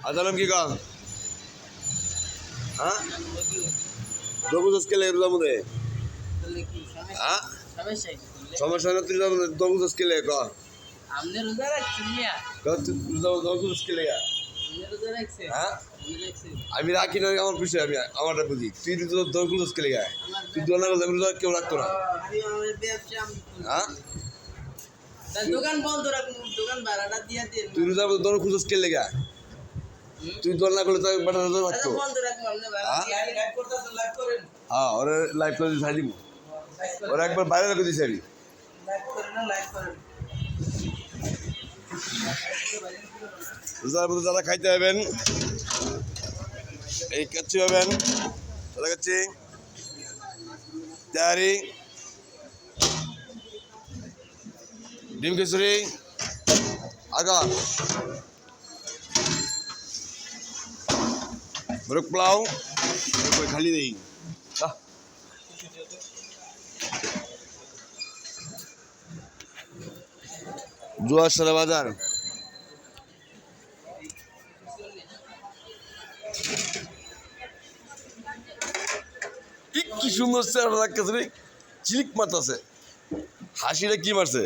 আদালাম কি কাম হ্যাঁ দবুজ কেলে রোজার মধ্যে হ্যাঁ সমস্যা না তুই দবুজ কেলে ক আমনে রোজা রাখছেন মিয়া দবুজ কেলে হ্যাঁ আমি রাখি না আমার বিষয় আমি আমারটা বুঝি তুই দবুজ কেলে গায় তুই দোনা রোজা কেউ রাখতো না হ্যাঁ দোকান বন্ধ রাখুন দোকান ভাড়াটা দিয়ে দিন তুই রোজা দোনো খুঁজোস কেলে গায় তুই দোল না করলে তো বেটা রোজা রাখতো বন্ধ রাখুন আমনে ভাড়া লাইভ করতেছেন লাইভ করেন হ্যাঁ ওরা লাইভ করে ছাড়ি দিব ওরা একবার বাইরে রেখে দিয়েছে আমি লাইভ করেন না লাইভ করেন রোজার মধ্যে যারা খাইতে হবেন এই কাচ্চি হবেন তারা কাচ্চি তেহারি ডিম খিচুড়ি আগা মোরগ পোলাও খালি দেই জোয়ার সারা বাজার কি সুন্দর চেহারা লাগতেছে রে চিলিক মারতেছে হাসিটা কি মারছে